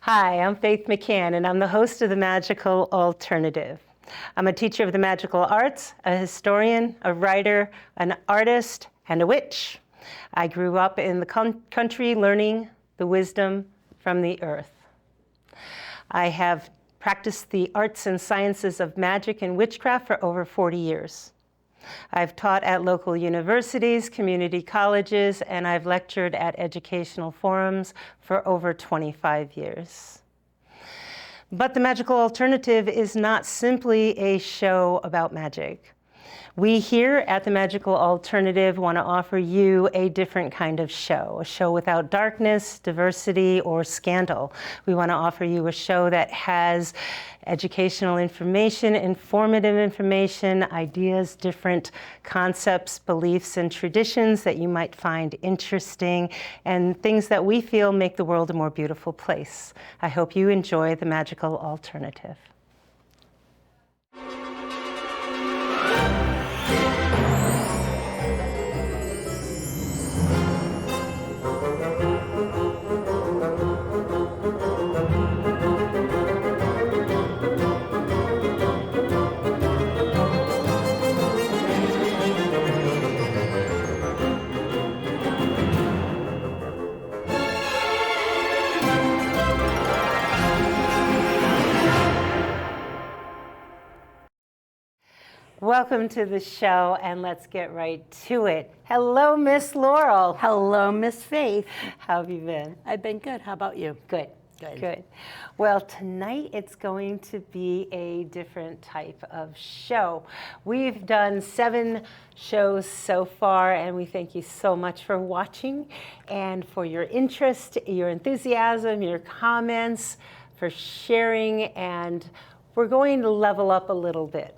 Hi, I'm Faith McCann, and I'm the host of The Magical Alternative. I'm a teacher of the magical arts, a historian, a writer, an artist, and a witch. I grew up in the country learning the wisdom from the earth. I have practiced the arts and sciences of magic and witchcraft for over 40 years. I've taught at local universities, community colleges, and I've lectured at educational forums for over 25 years. But The Magical Alternative is not simply a show about magic. We here at The Magical Alternative want to offer you a different kind of show, a show without darkness, diversity, or scandal. We want to offer you a show that has educational information, informative information, ideas, different concepts, beliefs, and traditions that you might find interesting, and things that we feel make the world a more beautiful place. I hope you enjoy The Magical Alternative. Welcome to the show, and let's get right to it. Hello, Miss Laurel. Hello, Miss Faith. How have you been? I've been good. How about you? Good. Good. Well, tonight it's going to be a different type of show. We've done 7 shows so far, and we thank you so much for watching and for your interest, your enthusiasm, your comments, for sharing, and we're going to level up a little bit.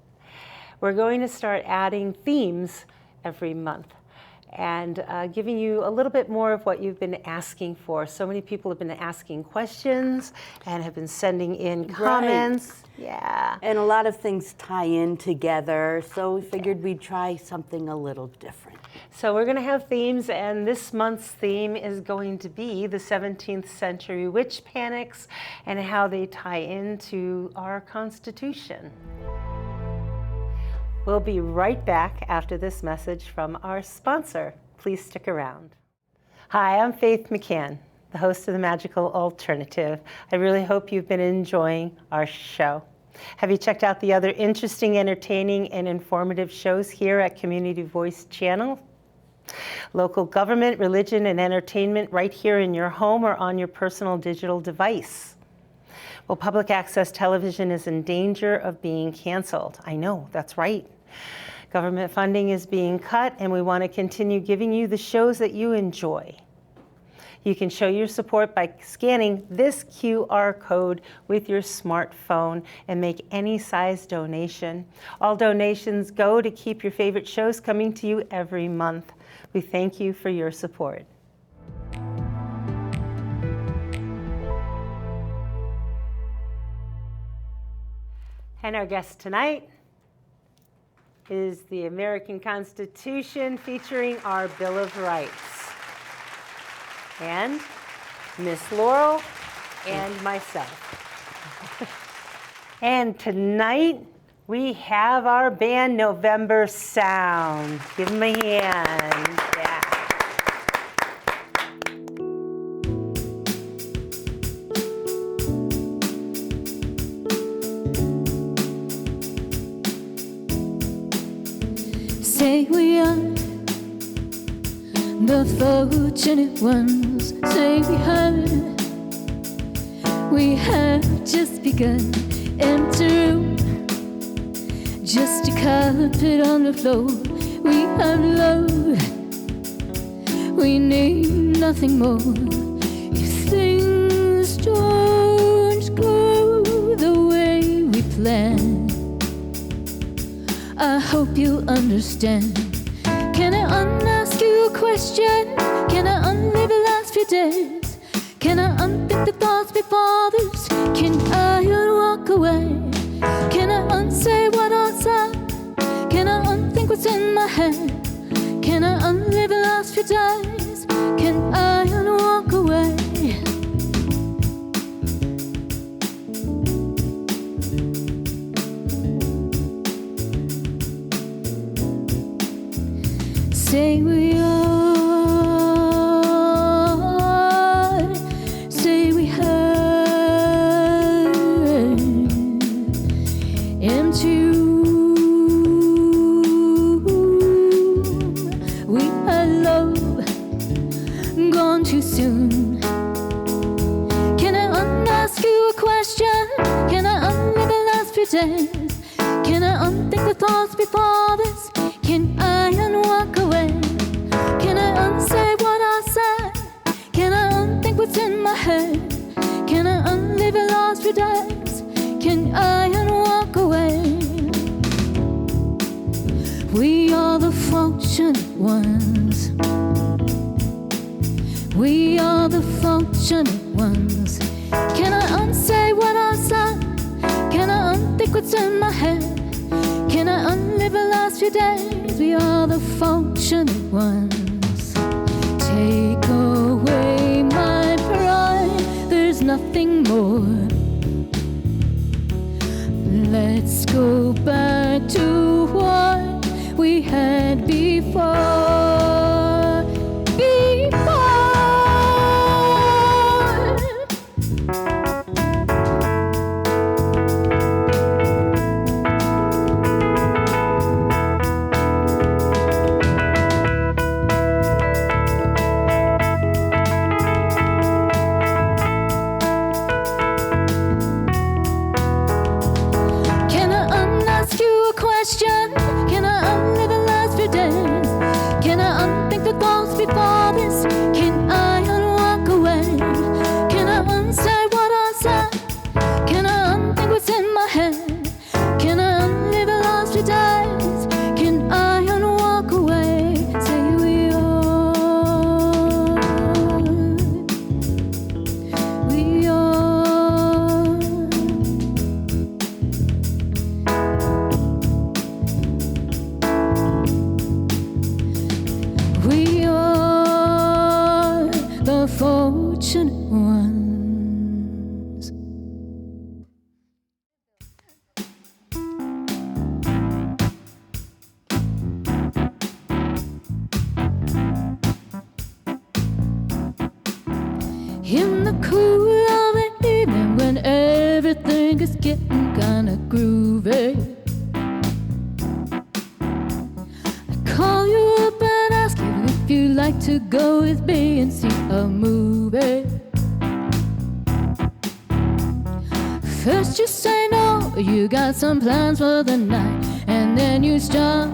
We're going to start adding themes every month and giving you a little bit more of what you've been asking for. So many people have been asking questions and have been sending in comments. Right. Yeah. And a lot of things tie in together, so we figured we'd try something a little different. So we're going to have themes, and this month's theme is going to be the 17th century witch panics and how they tie into our Constitution. We'll be right back after this message from our sponsor. Please stick around. Hi, I'm Faith McCann, the host of The Magical Alternative. I really hope you've been enjoying our show. Have you checked out the other interesting, entertaining, and informative shows here at Community Voice Channel? Local government, religion, and entertainment right here in your home or on your personal digital device. Well, public access television is in danger of being canceled. I know, that's right. Government funding is being cut, and we want to continue giving you the shows that you enjoy. You can show your support by scanning this QR code with your smartphone and make any size donation. All donations go to keep your favorite shows coming to you every month. We thank you for your support. And our guest tonight is the American Constitution featuring our Bill of Rights. And Miss Laurel and myself. And tonight we have our band November Sound. Give them a hand. Yeah. Say we are the fortunate ones. Say we have just begun. Empty room, just a carpet on the floor. We have love, we need nothing more. If things don't go the way we planned, I hope you'll understand. Can I unask you a question? Can I unlive the last few days? Can I unpick the thoughts before others? Can I walk away? Can I unsay what I said? Can I unthink what's in my head? Can I unlive the last few days? Can I walk away? say we are, say we heard into we had love gone too soon. Can I ask you a question? Can I unlive the last few days? Can I unthink the thoughts before this? Can I unwalk away? Can I unsay what I said? Can I unthink what's in my head? Can I unlive the last few days? Can I unwalk away? We are the fortunate ones. We are the fortunate ones. Can I unsay what I said? Can I unthink what's in my head? Can I unlive the last few days? We are the fortunate ones. Take away my pride, there's nothing more. Let's go back to what we had before. Can I unlive the last few days? Can I unthink the thoughts before this? Can I unwalk away? Can I unsay what I said? Can I unthink what's in my head? Can I unlive the last few days? Can I unwalk away? Say we are. We are. We are the fortunate ones. In the cool of the evening when everything is getting kinda groovy, call you up and ask you if you'd like to go with me and see a movie. First you say no, you got some plans for the night, and then you stop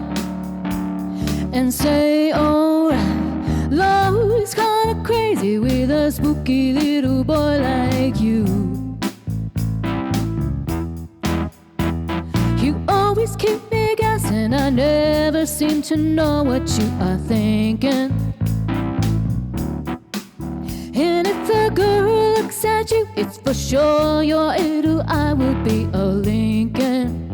and say alright. Love's kinda crazy with a spooky little boy like you. You always keep me guessing, I never seem to know what you are thinking. And if a girl looks at you, it's for sure your idol, I will be a Lincoln.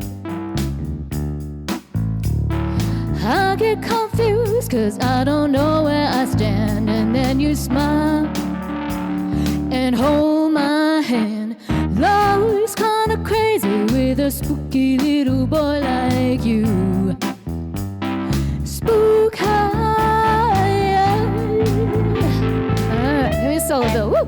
I get confused cause I don't know where I stand, and then you smile and hold my hand. Love is kinda crazy with a spooky little boy like you. Spook high. Alright, let me solo though. Woo!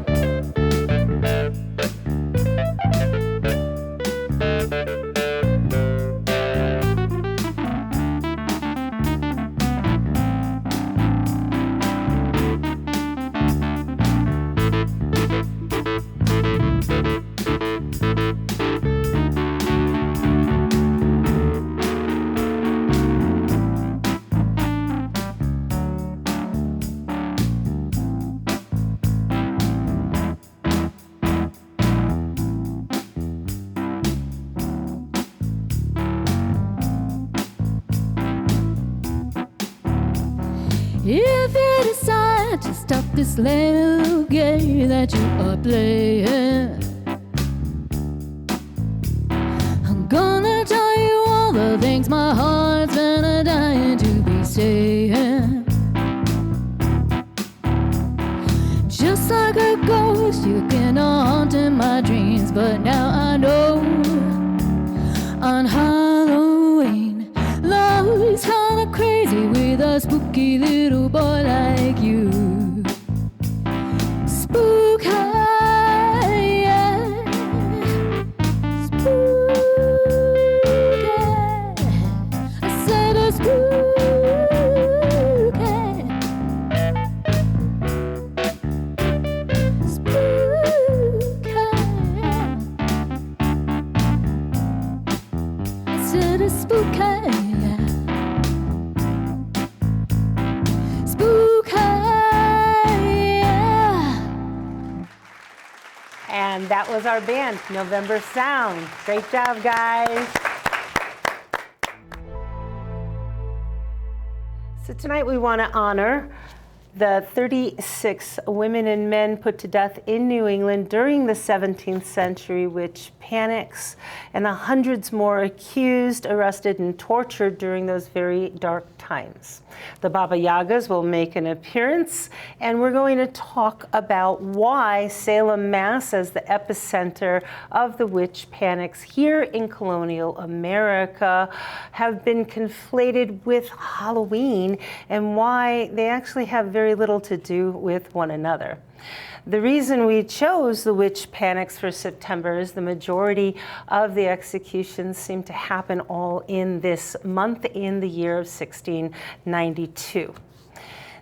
If you decide to stop this little game that you are playing, I'm gonna tell you all the things my heart's been dying to be saying. Just like a ghost, you can haunt in my dreams, but now I know on Halloween, love is kinda crazy with a spooky little And that was our band, November Sound. Great job, guys. So tonight we want to honor the 36 women and men put to death in New England during the 17th century witch panics, and the hundreds more accused, arrested, and tortured during those very dark times. The Baba Yagas will make an appearance, and we're going to talk about why Salem, Mass, as the epicenter of the witch panics here in colonial America, have been conflated with Halloween, and why they actually have very little to do with one another. The reason we chose the witch panics for September is the majority of the executions seem to happen all in this month in the year of 1692.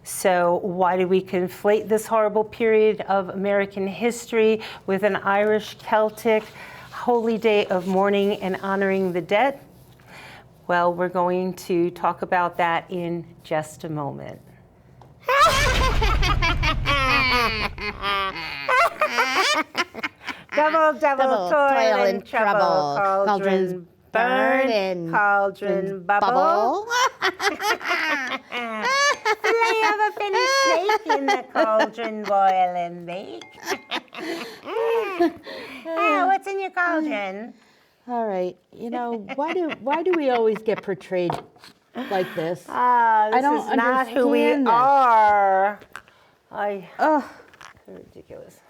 So why do we conflate this horrible period of American history with an Irish Celtic holy day of mourning and honoring the dead? Well, we're going to talk about that in just a moment. Double toil and trouble, cauldron burn, cauldron bubble. Lay of a finished snake in the cauldron, boil and bake. What's in your cauldron? All right. Why do we always get portrayed like this? This I don't is not who we understand this. are. Ridiculous.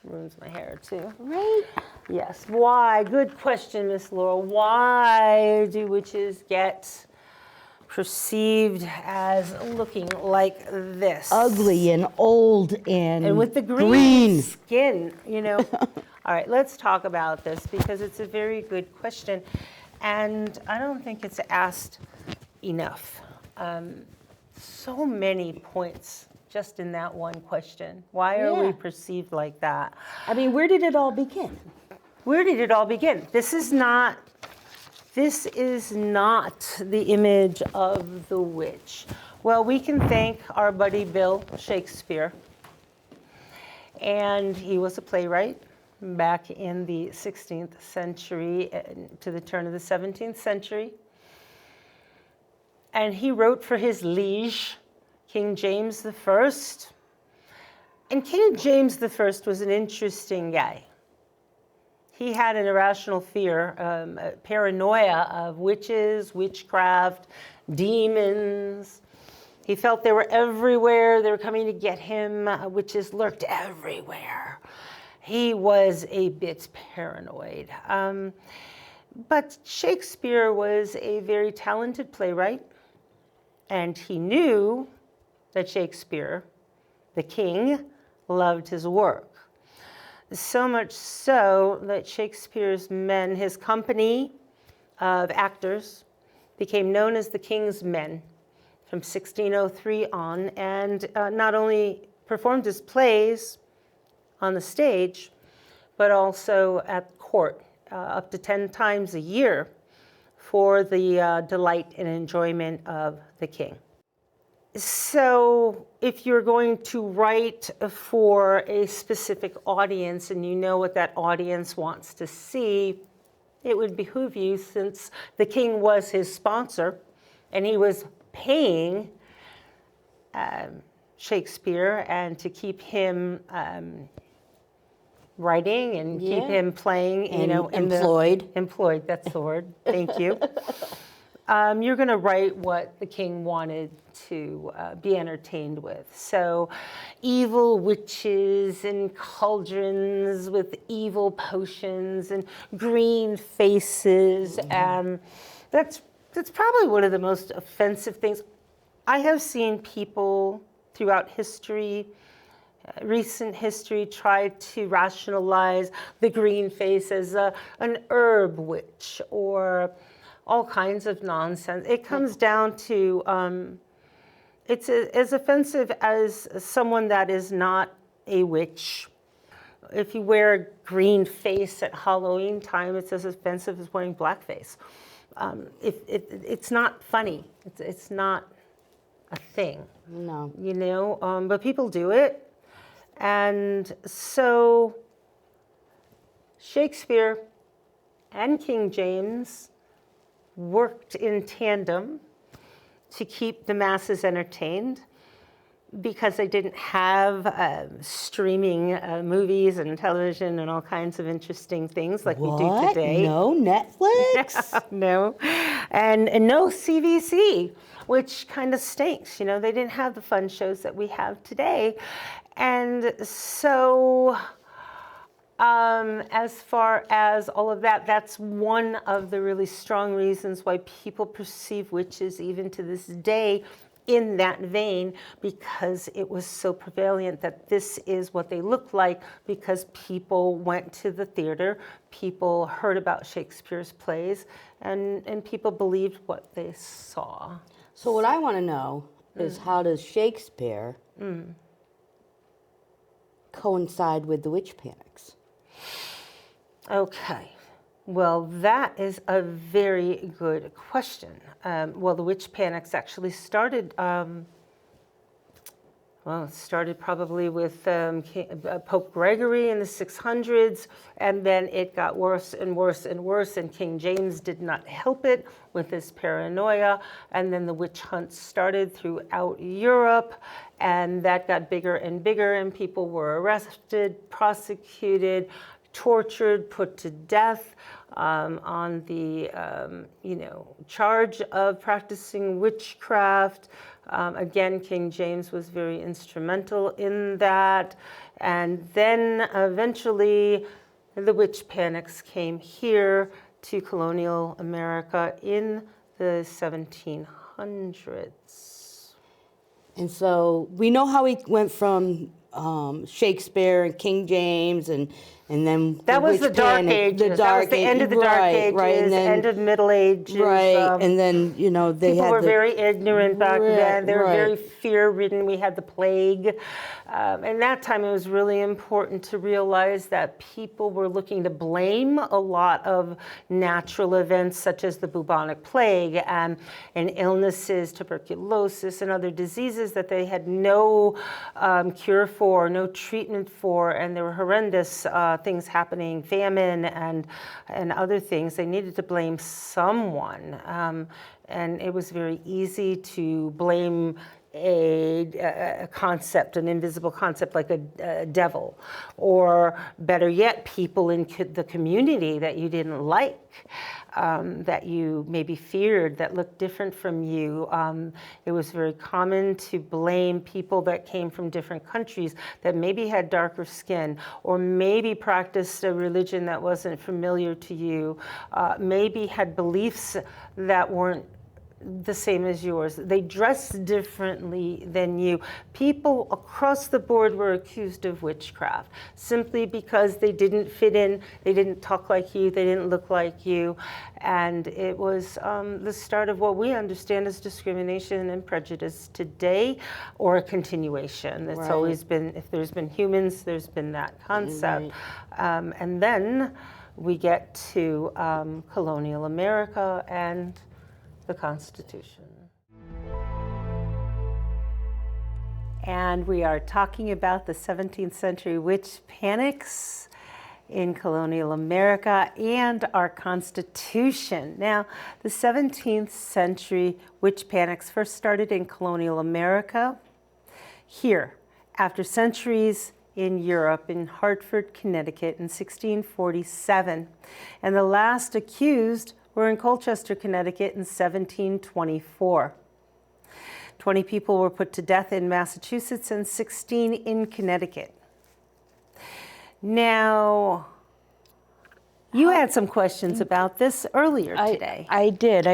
Ruins my hair too. Right? Yes. Why? Good question, Miss Laurel. Why do witches get perceived as looking like this? Ugly and old and with the green skin, All right, let's talk about this because it's a very good question, and I don't think it's asked enough. So many points just in that one question. Why are we perceived like that? I mean, where did it all begin? Where did it all begin? This is not the image of the witch. Well, we can thank our buddy Bill Shakespeare. And he was a playwright back in the 16th century to the turn of the 17th century. And he wrote for his liege, King James I. And King James I was an interesting guy. He had an irrational fear, a paranoia of witches, witchcraft, demons. He felt they were everywhere. They were coming to get him. Witches lurked everywhere. He was a bit paranoid. But Shakespeare was a very talented playwright. And he knew that Shakespeare, the king, loved his work. So much so that Shakespeare's men, his company of actors, became known as the King's Men from 1603 on, and not only performed his plays on the stage, but also at court up to 10 times a year for the delight and enjoyment of the king. So if you're going to write for a specific audience and you know what that audience wants to see, it would behoove you, since the king was his sponsor and he was paying Shakespeare and to keep him writing and keep him playing, employed. Employed, that's the word. Thank you. You're going to write what the king wanted to be entertained with. So evil witches and cauldrons with evil potions and green faces. That's probably one of the most offensive things. I have seen people throughout history, recent history, try to rationalize the green face as an herb witch or all kinds of nonsense. It comes down to, it's as offensive as someone that is not a witch. If you wear a green face at Halloween time, it's as offensive as wearing blackface. It's not funny. It's not a thing. No. But people do it. And so Shakespeare and King James worked in tandem to keep the masses entertained because they didn't have streaming movies and television and all kinds of interesting things like we do today. No Netflix? No. And no CBC, which kind of stinks. You know, they didn't have the fun shows that we have today. And so as far as all of that, that's one of the really strong reasons why people perceive witches even to this day in that vein, because it was so prevalent that this is what they look like, because people went to the theater, people heard about Shakespeare's plays, and people believed what they saw. So what I want to know is how does Shakespeare coincide with the witch panics? Okay. Well, that is a very good question. Well, the witch panics actually started, it started probably with Pope Gregory in the 600s, and then it got worse and worse and worse, and King James did not help it with his paranoia, and then the witch hunts started throughout Europe, and that got bigger and bigger, and people were arrested, prosecuted, tortured, put to death on the charge of practicing witchcraft. Again, King James was very instrumental in that. And then eventually the witch panics came here to colonial America in the 1700s. And so we know how he went from Shakespeare and King James and then that was the Dark Ages. That was the end of the Dark Ages, and then, end of Middle Ages. Right, and then they people had were very ignorant back then. They were right. very fear-ridden. We had the plague, and that time it was really important to realize that people were looking to blame a lot of natural events such as the bubonic plague and illnesses, tuberculosis, and other diseases that they had no cure for, no treatment for, and there were horrendous things happening, famine and other things. They needed to blame someone, and it was very easy to blame a concept, an invisible concept like a devil, or better yet, people in the community that you didn't like, that you maybe feared, that looked different from you. It was very common to blame people that came from different countries that maybe had darker skin, or maybe practiced a religion that wasn't familiar to you, maybe had beliefs that weren't the same as yours. They dressed differently than you. People across the board were accused of witchcraft simply because they didn't fit in, they didn't talk like you, they didn't look like you. And it was the start of what we understand as discrimination and prejudice today, or a continuation. It's always been, if there's been humans, there's been that concept. And then we get to colonial America and the Constitution. And we are talking about the 17th century witch panics in colonial America and our Constitution. Now, the 17th century witch panics first started in colonial America, here, after centuries in Europe, in Hartford, Connecticut in 1647. And the last accused were in Colchester, Connecticut in 1724. 20 people were put to death in Massachusetts and 16 in Connecticut. Now, you had some questions about this earlier today. I did.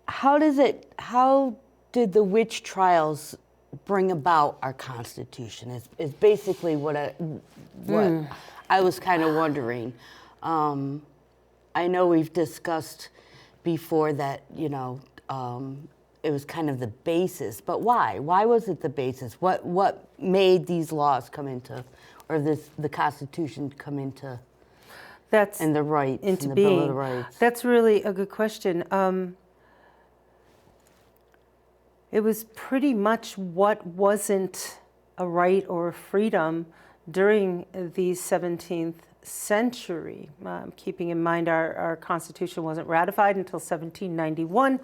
How did the witch trials bring about our Constitution? Is basically what I was kind of wondering. I know we've discussed before that, it was kind of the basis, but why? Why was it the basis? What made these laws come into, or the Constitution come into, and the rights, into and the being. Bill of the Rights? That's really a good question. It was pretty much what wasn't a right or a freedom during the 17th century. Keeping in mind our Constitution wasn't ratified until 1791.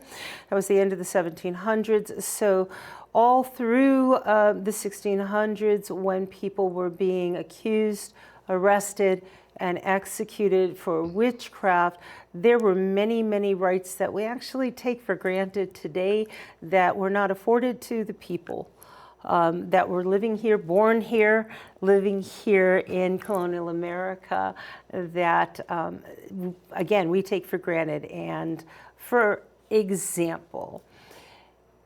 That was the end of the 1700s. So all through the 1600s, when people were being accused, arrested, and executed for witchcraft, there were many, many rights that we actually take for granted today that were not afforded to the people that were living here, born here, living here in colonial America, that, again, we take for granted. And for example,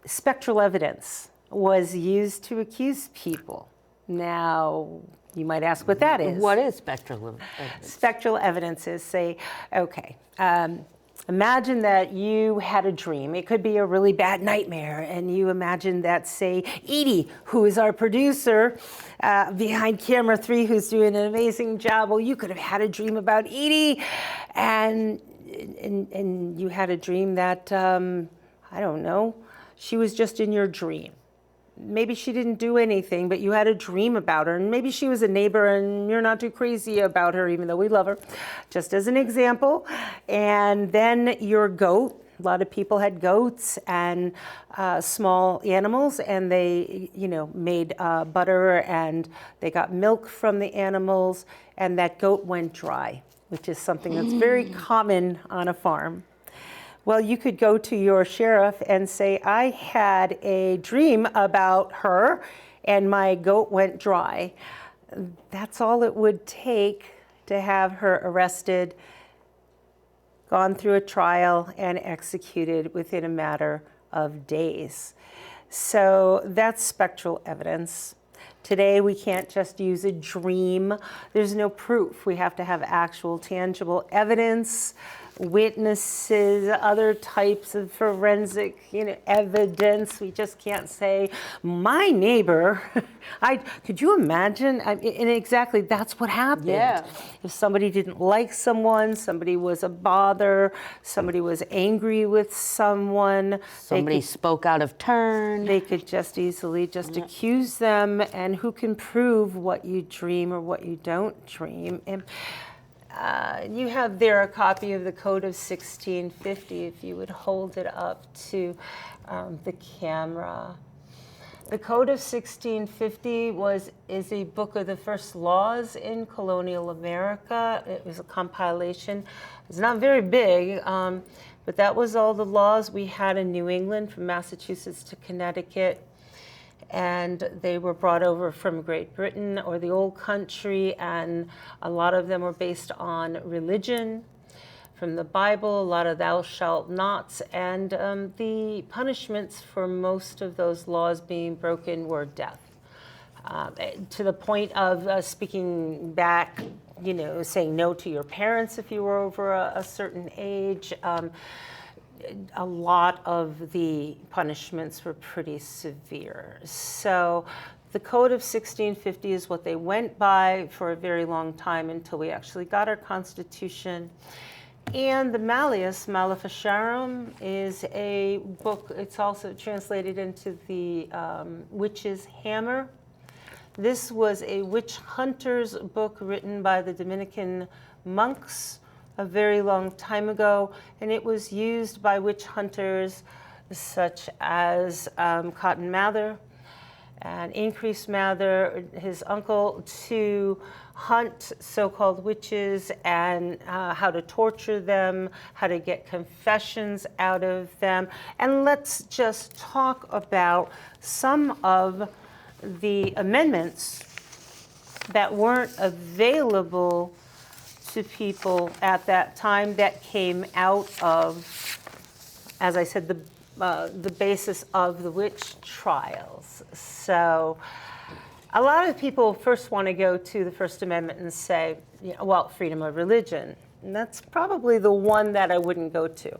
spectral evidence was used to accuse people. Now, you might ask what that is. What is spectral evidence? Spectral evidence is, say, okay, imagine that you had a dream. It could be a really bad nightmare, and you imagine that, say, Edie, who is our producer behind camera 3, who's doing an amazing job. Well, you could have had a dream about Edie, and you had a dream that, I don't know, she was just in your dream. Maybe she didn't do anything, but you had a dream about her, and maybe she was a neighbor and you're not too crazy about her, even though we love her, just as an example. And then your goat, a lot of people had goats and small animals, and they, made butter, and they got milk from the animals, and that goat went dry, which is something that's very common on a farm. Well, you could go to your sheriff and say, I had a dream about her and my goat went dry. That's all it would take to have her arrested, gone through a trial, and executed within a matter of days. So that's spectral evidence. Today, we can't just use a dream. There's no proof. We have to have actual, tangible evidence, witnesses, other types of forensic, evidence. We just can't say, my neighbor, could you imagine? And exactly, that's what happened. Yeah. If somebody didn't like someone, somebody was a bother, somebody was angry with someone. Somebody spoke out of turn. They could just easily accuse them, and who can prove what you dream or what you don't dream? And you have there a copy of the Code of 1650, if you would hold it up to the camera. The Code of 1650 is a book of the first laws in colonial America. It was a compilation. It's not very big, but that was all the laws we had in New England, from Massachusetts to Connecticut. And they were brought over from Great Britain or the old country, and a lot of them were based on religion from the Bible, a lot of thou shalt nots, and the punishments for most of those laws being broken were death. To the point of speaking back, saying no to your parents if you were over a certain age. A lot of the punishments were pretty severe. So the Code of 1650 is what they went by for a very long time until we actually got our Constitution. And the Malleus Maleficarum is a book. It's also translated into the Witch's Hammer. This was a witch hunter's book written by the Dominican monks a very long time ago, and it was used by witch hunters such as Cotton Mather and Increase Mather, his uncle, to hunt so-called witches and how to torture them, how to get confessions out of them. And let's just talk about some of the amendments that weren't available to people at that time, that came out of, as I said, the basis of the witch trials. So a lot of people first want to go to the First Amendment and say, well, freedom of religion. And that's probably the one that I wouldn't go to.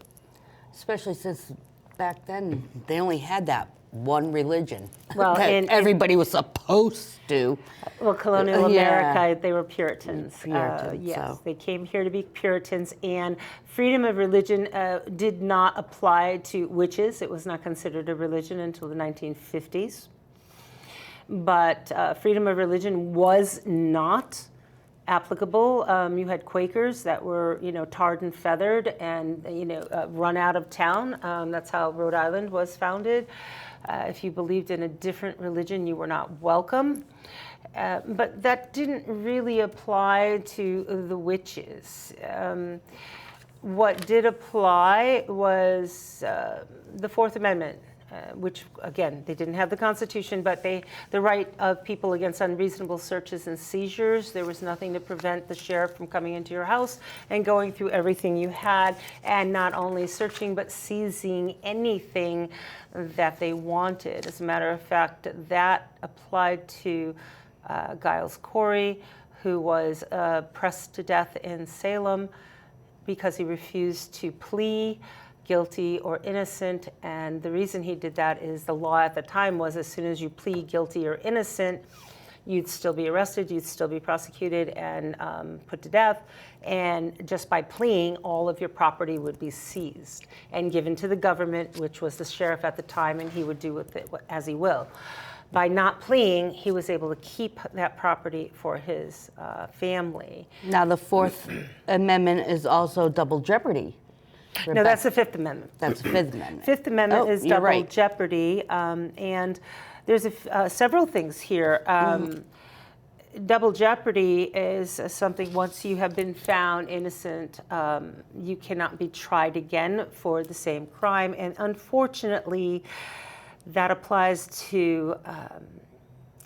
Especially since back then they only had that one religion. Well, that everybody was supposed to. Well, colonial America, they were Puritans. Yes, so. They came here to be Puritans, and freedom of religion did not apply to witches. It was not considered a religion until the 1950s. but freedom of religion was not applicable. You had Quakers that were, tarred and feathered and, run out of town. That's how Rhode Island was founded. If you believed in a different religion, you were not welcome. But that didn't really apply to the witches. What did apply was the Fourth Amendment, which, again, they didn't have the Constitution, but the right of people against unreasonable searches and seizures. There was nothing to prevent the sheriff from coming into your house and going through everything you had, and not only searching, but seizing anything that they wanted. As a matter of fact, that applied to Giles Corey, who was pressed to death in Salem because he refused to plea guilty or innocent. And the reason he did that is the law at the time was as soon as you plead guilty or innocent, you'd still be arrested, you'd still be prosecuted and put to death. And just by pleading, all of your property would be seized and given to the government, which was the sheriff at the time, and he would do with it as he will. By not pleading, he was able to keep that property for his family. Now, the Fourth Amendment is also double jeopardy. No, that's the Fifth Amendment. That's the Fifth Amendment. Fifth Amendment is you're double right. jeopardy, and there's several things here. Double jeopardy is something, once you have been found innocent, you cannot be tried again for the same crime, and unfortunately, that applies to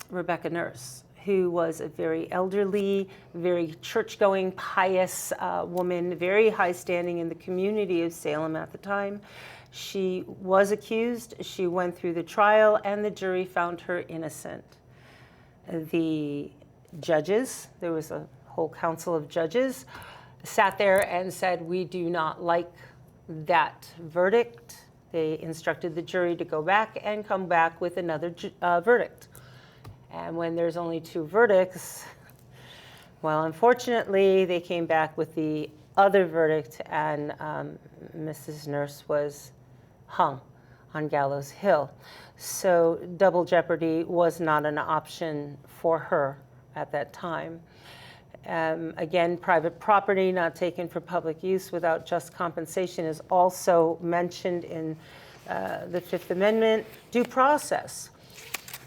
Rebecca Nurse, who was a very elderly, very church-going, pious woman, very high standing in the community of Salem at the time. She was accused, she went through the trial, and the jury found her innocent. The judges, there was a whole council of judges, sat there and said, we do not like that verdict. They instructed the jury to go back and come back with another verdict. And when there's only two verdicts, well, unfortunately, they came back with the other verdict, and Mrs. Nurse was hung on Gallows Hill. So double jeopardy was not an option for her at that time. Again, private property not taken for public use without just compensation is also mentioned in the Fifth Amendment. Due process.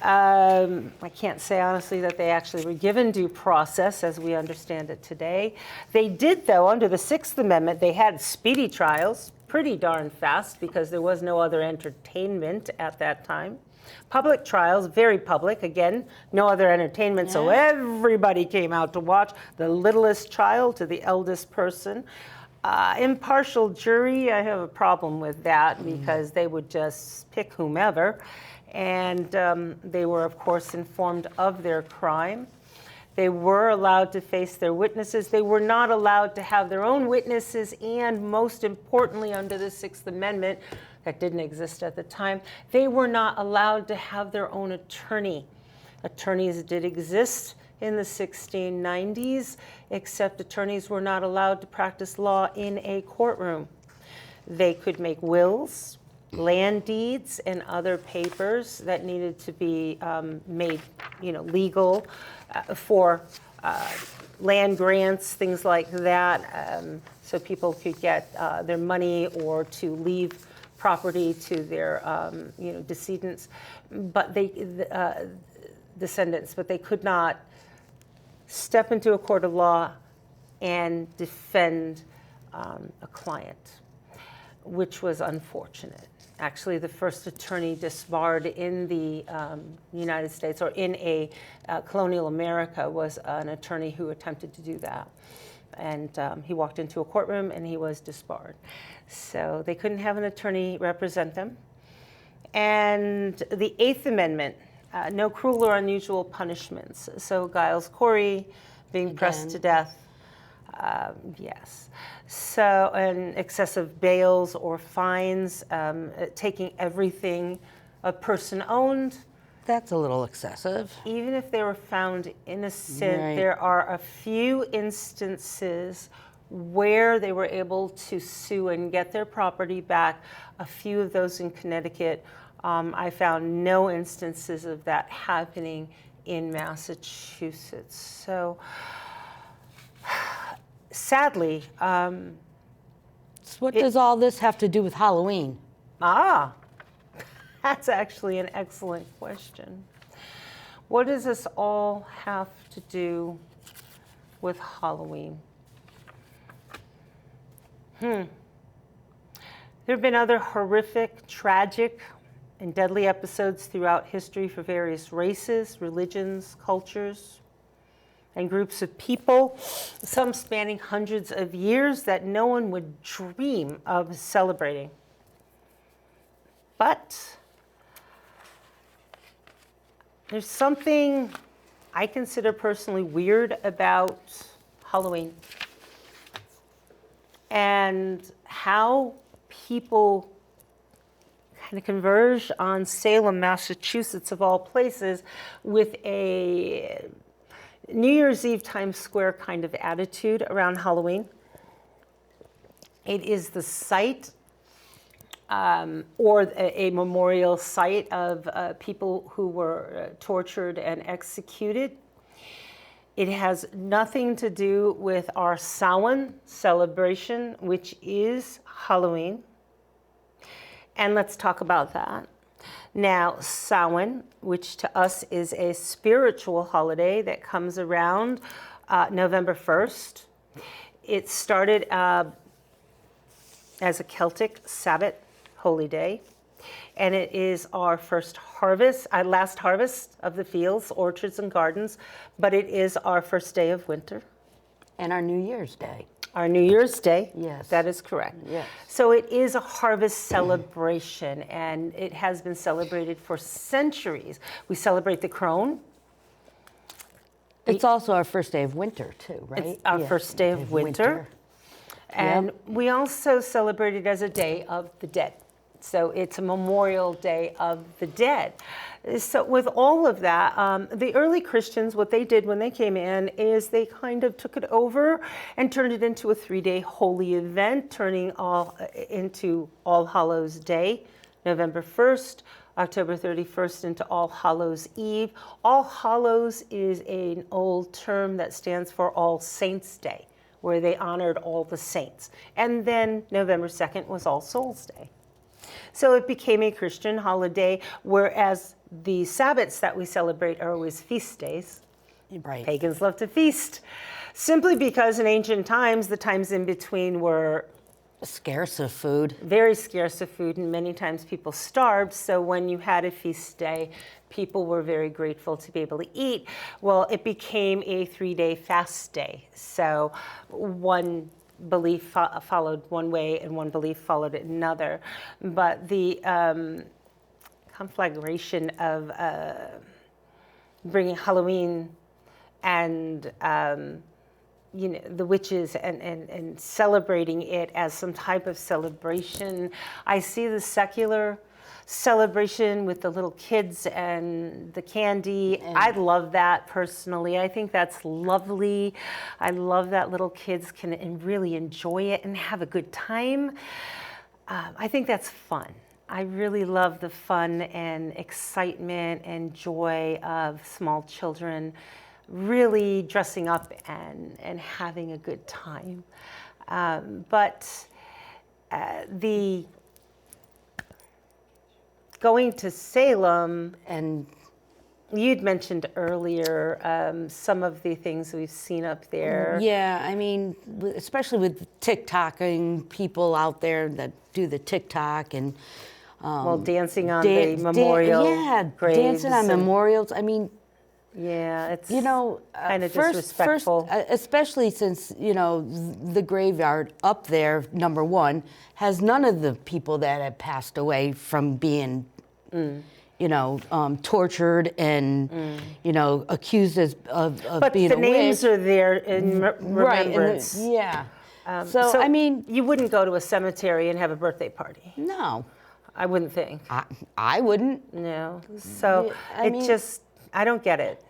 I can't say honestly that they actually were given due process as we understand it today. They did, though, under the Sixth Amendment, they had speedy trials, pretty darn fast, because there was no other entertainment at that time. Public trials, very public, again, no other entertainment, so everybody came out to watch, the littlest child to the eldest person. Impartial jury, I have a problem with that because they would just pick whomever, and they were, of course, informed of their crime. They were allowed to face their witnesses. They were not allowed to have their own witnesses, and most importantly, under the Sixth Amendment, that didn't exist at the time, they were not allowed to have their own attorney. Attorneys did exist in the 1690s, except attorneys were not allowed to practice law in a courtroom. They could make wills, land deeds, and other papers that needed to be made, legal for land grants, things like that, so people could get their money or to leave property to their decedents, but descendants, but they could not step into a court of law and defend a client, which was unfortunate. Actually, the first attorney disbarred in the United States, or in a colonial America, was an attorney who attempted to do that. And he walked into a courtroom and he was disbarred. So they couldn't have an attorney represent them. And the Eighth Amendment, no cruel or unusual punishments. So Giles Corey being pressed to death, yes. So, and excessive bails or fines, taking everything a person owned. That's a little excessive. Even if they were found innocent, Right. there are a few instances where they were able to sue and get their property back. A few of those in Connecticut I found no instances of that happening in Massachusetts. So sadly, So what does all this have to do with Halloween? That's actually an excellent question. What does this all have to do with Halloween? There have been other horrific, tragic, and deadly episodes throughout history for various races, religions, cultures, and groups of people, some spanning hundreds of years that no one would dream of celebrating. But there's something I consider personally weird about Halloween and how people kind of converge on Salem, Massachusetts, of all places, with a New Year's Eve Times Square kind of attitude around Halloween. It is the site or a memorial site of people who were tortured and executed. It has nothing to do with our Samhain celebration, which is Halloween. And let's talk about that. Now, Samhain, which to us is a spiritual holiday that comes around November 1st. It started as a Celtic Sabbath holy day, and it is our first harvest, last harvest of the fields, orchards, and gardens, but it is our first day of winter. And our New Year's Day. Our New Year's Day. Yes. That is correct. Yes. So it is a harvest celebration, and it has been celebrated for centuries. We celebrate the crone. It's also our first day of winter, too, right? It's our first day of winter. And we also celebrate it as a Day of the Dead. So it's a Memorial Day of the Dead. So with all of that, the early Christians, what they did when they came in is they kind of took it over and turned it into a 3-day holy event, turning into All Hallows Day, November 1st, October 31st into All Hallows Eve. All Hallows is an old term that stands for All Saints Day, where they honored all the saints. And then November 2nd was All Souls Day. So it became a Christian holiday, whereas the Sabbaths that we celebrate are always feast days. Right. Pagans love to feast, simply because in ancient times, the times in between were Scarce of food. very scarce of food, and many times people starved. So when you had a feast day, people were very grateful to be able to eat. Well, it became a 3-day fast day. So one belief followed one way and one belief followed another. But the conflagration of bringing Halloween and the witches and celebrating it as some type of celebration. I see the secular celebration with the little kids and the candy. I love that personally. I think that's lovely. I love that little kids can really enjoy it and have a good time. I think that's fun. I really love the fun and excitement and joy of small children really dressing up and having a good time. But the going to Salem, And you'd mentioned earlier some of the things we've seen up there. yeah, I mean, especially with TikToking people out there that do the TikTok and Well, dancing on the memorial graves. dancing on and- memorials. I mean, Yeah, it's kind of disrespectful. especially since the graveyard up there, number one, has none of the people that have passed away from being, tortured and accused of but being the a names witch. are there in remembrance. Yeah. So I mean, you wouldn't go to a cemetery and have a birthday party. no, I wouldn't think. I wouldn't. No. So I mean- I don't get it.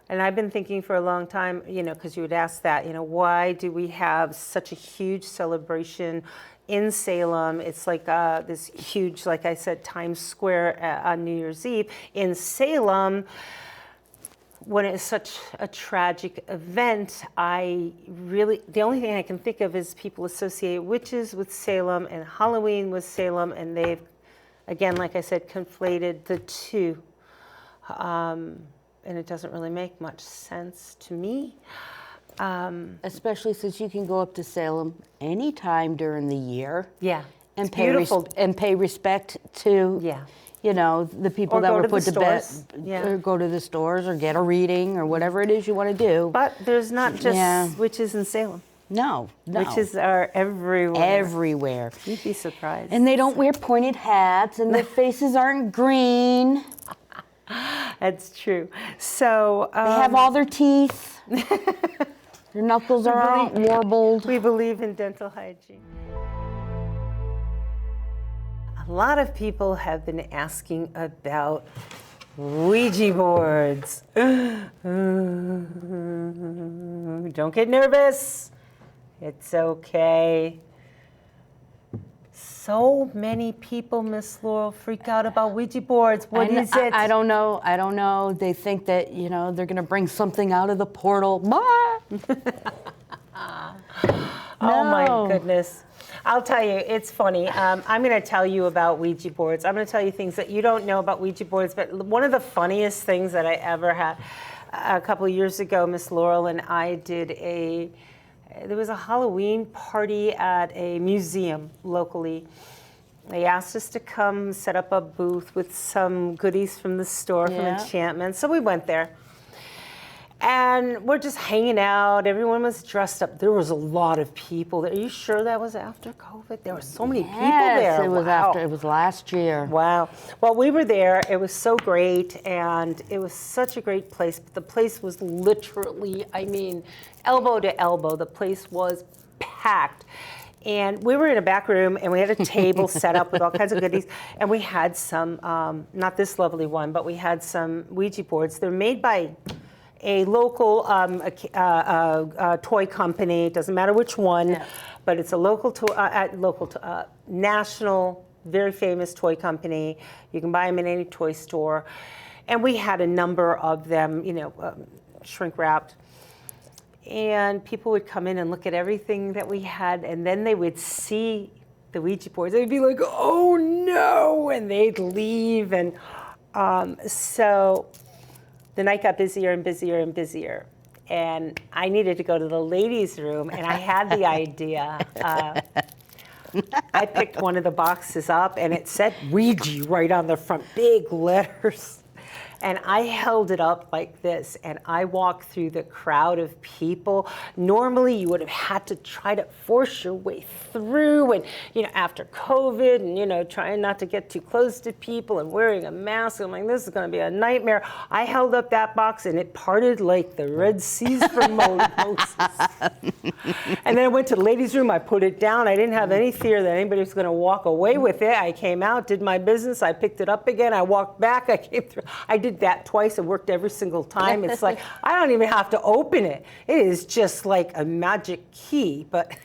And I've been thinking for a long time, because you would ask that, why do we have such a huge celebration in Salem. It's like this huge, like I said, Times Square on New Year's Eve in Salem. When it's such a tragic event, the only thing I can think of is people associate witches with Salem and Halloween with Salem, and they've, again, like I said, conflated the two. And it doesn't really make much sense to me. Especially since you can go up to Salem anytime during the year. Yeah. And beautiful. And pay respect to, Yeah. you know, the people Or that go were to put the to bed. stores. Yeah. Or go to the stores or get a reading or whatever it is you want to do. But there's not just Yeah. witches in Salem. No. Witches are everywhere. Everywhere. You'd be surprised. And they don't wear pointed hats and their faces aren't green. That's true. So They have all their teeth. Their knuckles are warbled. we believe in dental hygiene. A lot of people have been asking about Ouija boards. Don't get nervous. It's okay. So many people, Miss Laurel, freak out about Ouija boards. What is it? I don't know. I don't know. They think that, you know, they're going to bring something out of the portal. Oh my No. goodness. I'll tell you, it's funny. I'm going to tell you about Ouija boards. I'm going to tell you things that you don't know about Ouija boards, but one of the funniest things that I ever had, a couple of years ago, Miss Laurel and I did there was a Halloween party at a museum locally. They asked us to come set up a booth with some goodies from the store, from Yeah. Enchantment. So we went there. And we're just hanging out. Everyone was dressed up. There was a lot of people. Are you sure that was after COVID? There were so many people there. Yes, it was Wow. after. It was last year. Wow. Well, we were there. It was so great, and it was such a great place. But the place was literally, I mean, elbow to elbow. The place was packed. And we were in a back room, and we had a table set up with all kinds of goodies. And we had some, not this lovely one, but we had some Ouija boards. They're made by a local toy company. It doesn't matter which one, but it's a national, very famous toy company. You can buy them in any toy store. And we had a number of them, you know, shrink wrapped. And people would come in and look at everything that we had, and then they would see the Ouija boards. They'd be like, "Oh no!" and they'd leave. And so the night got busier and busier and busier, and I needed to go to the ladies' room, and I had the idea. I picked one of the boxes up, and it said Ouija right on the front, big letters. And I held it up like this, and I walked through the crowd of people. Normally, you would have had to try to force your way through, and, you know, after COVID, and, you know, trying not to get too close to people and wearing a mask. I'm like, this is going to be a nightmare. I held up that box, and it parted like the Red Seas for Moses. And then I went to the ladies' room. I put it down. I didn't have any fear that anybody was going to walk away with it. I came out, did my business. I picked it up again. I walked back. I came through. I did that twice. It worked every single time. It's like, I don't even have to open it. It is just like a magic key. But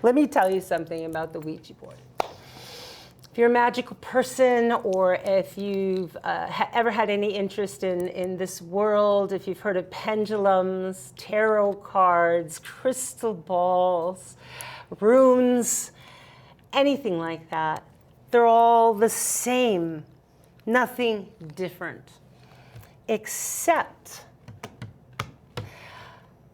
let me tell you something about the Ouija board. If you're a magical person, or if you've ever had any interest in this world, if you've heard of pendulums, tarot cards, crystal balls, runes, anything like that, they're all the same. Nothing different. Except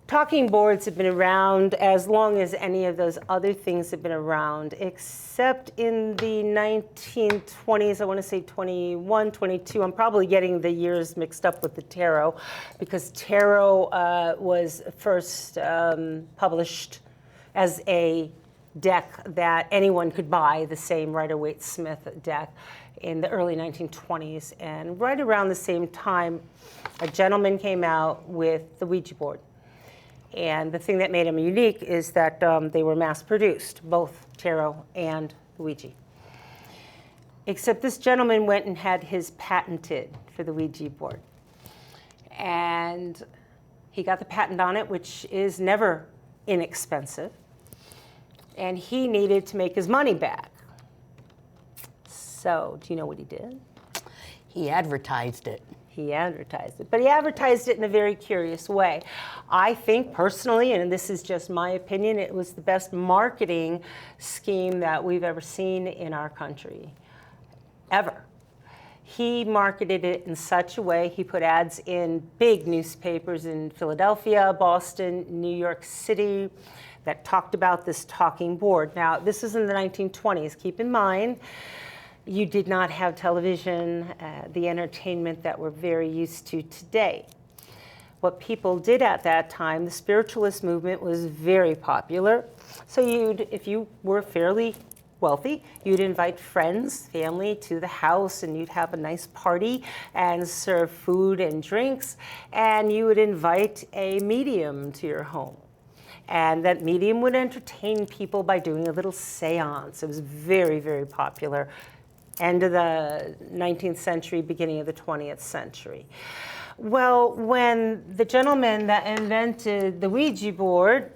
talking boards have been around as long as any of those other things have been around, except in the 1920s, I want to say 21, 22. I'm probably getting the years mixed up with the tarot, because tarot was first published as a deck that anyone could buy, the same Rider-Waite-Smith deck, in the early 1920s. And right around the same time, a gentleman came out with the Ouija board. And the thing that made them unique is that they were mass-produced, both tarot and Ouija. Except this gentleman went and had his patented for the Ouija board. And he got the patent on it, which is never inexpensive. and he needed to make his money back. So, do you know what he did? He advertised it. He advertised it, but he advertised it in a very curious way. I think personally, and this is just my opinion, it was the best marketing scheme that we've ever seen in our country, ever. He marketed it in such a way, he put ads in big newspapers in Philadelphia, Boston, New York City, that talked about this talking board. Now, this is in the 1920s. Keep in mind, you did not have television, the entertainment that we're very used to today. What people did at that time, the spiritualist movement was very popular. So if you were fairly wealthy, you'd invite friends, family to the house, and you'd have a nice party and serve food and drinks, and you would invite a medium to your home. And that medium would entertain people by doing a little seance. It was very, very popular. End of the 19th century, beginning of the 20th century. Well, when the gentleman that invented the Ouija board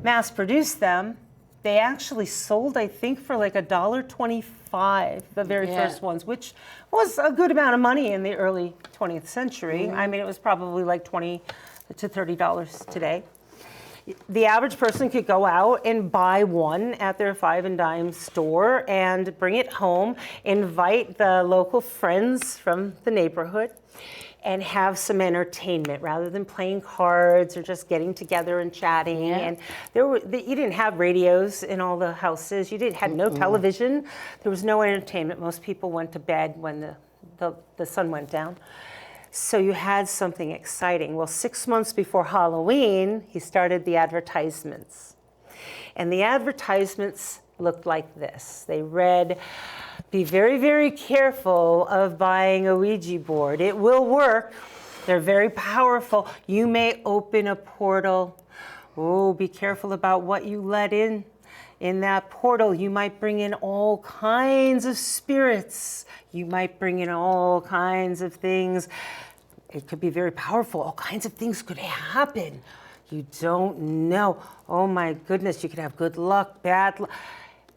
mass-produced them, they actually sold, I think, for like $1.25, the very first ones, which was a good amount of money in the early 20th century. I mean, it was probably like $20 to $30 today. The average person could go out and buy one at their 5 and dime store and bring it home, invite the local friends from the neighborhood, and have some entertainment rather than playing cards or just getting together and chatting. And you didn't have radios in all the houses. You had no television. There was no entertainment. Most people went to bed when the sun went down. So you had something exciting. Well, 6 months before Halloween, he started the advertisements. And the advertisements looked like this. They read, "Be very, very careful of buying a Ouija board. It will work. They're very powerful. You may open a portal. Oh, be careful about what you let in. In that portal, you might bring in all kinds of spirits. You might bring in all kinds of things. It could be very powerful. All kinds of things could happen. You don't know. Oh my goodness, you could have good luck, bad luck."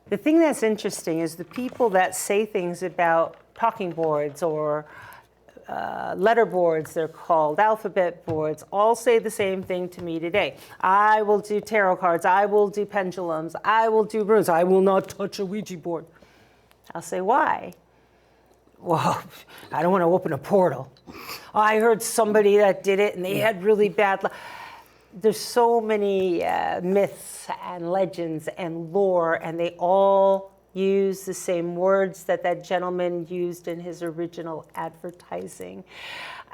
The thing that's interesting is the people that say things about talking boards or letter boards, they're called, alphabet boards, all say the same thing to me today. I will do tarot cards. I will do pendulums. I will do runes. I will not touch a Ouija board. I'll say, why? Well, I don't want to open a portal. I heard somebody that did it and they had really bad luck. There's so many myths and legends and lore, and they all use the same words that gentleman used in his original advertising.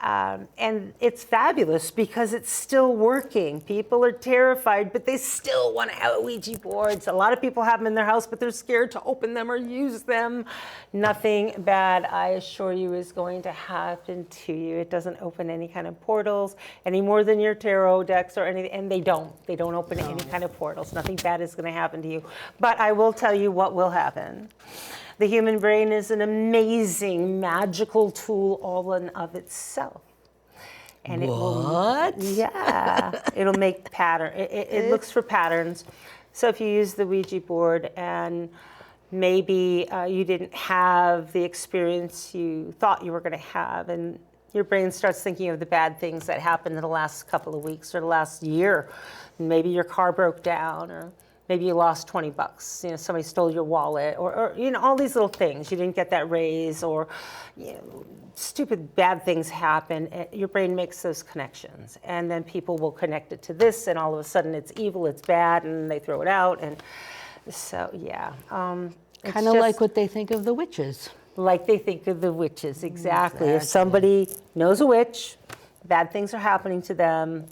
And it's fabulous because it's still working. People are terrified, but they still want to have Ouija boards. A lot of people have them in their house, but they're scared to open them or use them. Nothing bad, I assure you, is going to happen to you. It doesn't open any kind of portals any more than your tarot decks or anything, and they don't. They don't open any kind of portals. Nothing bad is going to happen to you. But I will tell you what will happen. The human brain is an amazing, magical tool all in of itself. And it will, it'll make pattern. It looks for patterns. So if you use the Ouija board and maybe you didn't have the experience you thought you were going to have, and your brain starts thinking of the bad things that happened in the last couple of weeks or the last year. Maybe your car broke down, or maybe you lost $20. You know, somebody stole your wallet, or you know, all these little things. You didn't get that raise, or you know, stupid bad things happen. Your brain makes those connections, and then people will connect it to this, and all of a sudden it's evil, it's bad, and they throw it out. And so, yeah, kind of like what they think of the witches. Like they think of the witches, exactly. If somebody knows a witch, bad things are happening to them.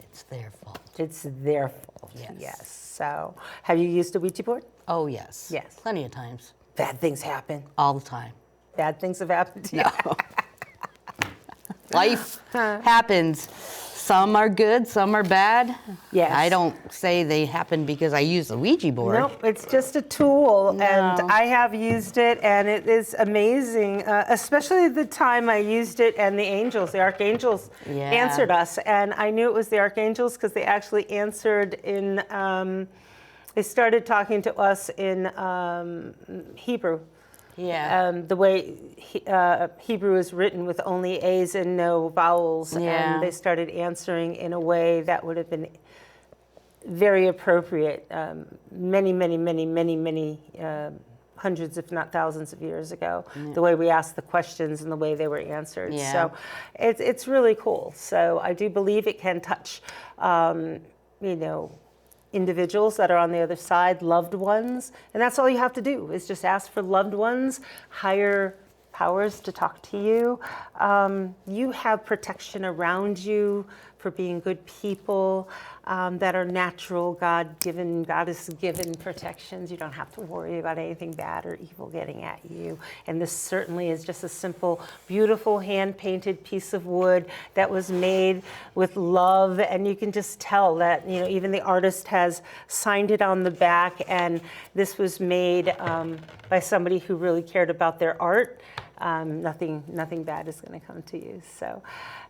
It's their fault. It's their fault. Yes. So, have you used a Ouija board? Oh, yes. Yes. Plenty of times. Bad things happen. All the time. Bad things have happened to you. No. Life happens. Some are good, some are bad. Yes. I don't say they happen because I use the Ouija board. Nope, it's just a tool, No. and I have used it, and it is amazing, especially the time I used it and the angels, the archangels Yeah. answered us, and I knew it was the archangels because they actually answered in, they started talking to us in Hebrew. Yeah. The way Hebrew is written with only A's and no vowels, Yeah. and they started answering in a way that would have been very appropriate many, hundreds, if not thousands of years ago, the way we asked the questions and the way they were answered. Yeah. So it's really cool. So I do believe it can touch, individuals that are on the other side, loved ones. And that's all you have to do is just ask for loved ones, higher powers to talk to you. You have protection around you for being good people that are natural, God-given, goddess-given protections. You don't have to worry about anything bad or evil getting at you. And this certainly is just a simple, beautiful, hand-painted piece of wood that was made with love. And you can just tell that, even the artist has signed it on the back. And this was made by somebody who really cared about their art. Nothing bad is going to come to you. So,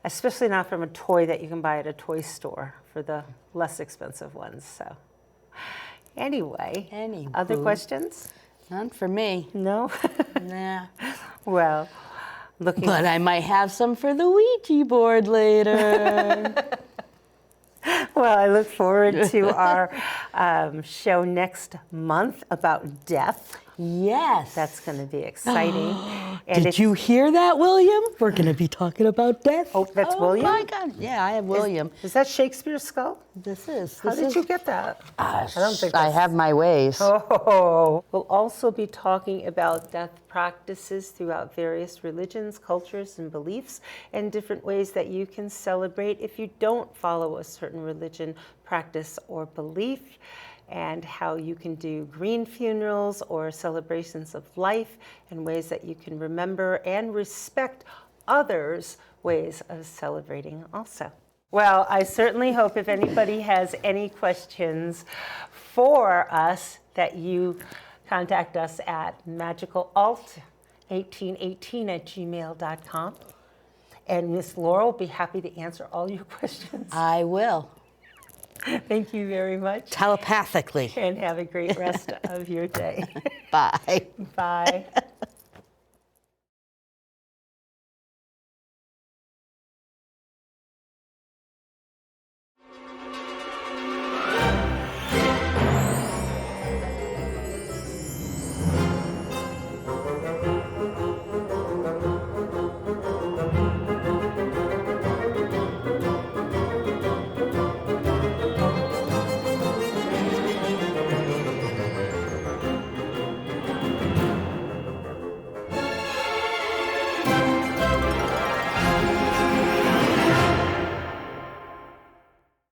especially not from a toy that you can buy at a toy store for the less expensive ones. So, anyway, other questions? None for me. No? Nah. Well, looking. But I might have some for the Ouija board later. Well, I look forward to our show next month about death. Yes. That's going to be exciting. Did you hear that, William? We're going to be talking about death. Oh, that's William? Oh, my God. Yeah, I have William. Is that Shakespeare's skull? This is. How did you get that? I don't think I that's- have my ways. Oh. We'll also be talking about death practices throughout various religions, cultures, and beliefs, and different ways that you can celebrate if you don't follow a certain religion, practice, or belief, and how you can do green funerals or celebrations of life, and ways that you can remember and respect others' ways of celebrating also. Well, I certainly hope if anybody has any questions for us that you contact us at magicalalt1818@gmail.com. And Miss Laurel will be happy to answer all your questions. I will. Thank you very much. Telepathically. And have a great rest of your day. Bye. Bye.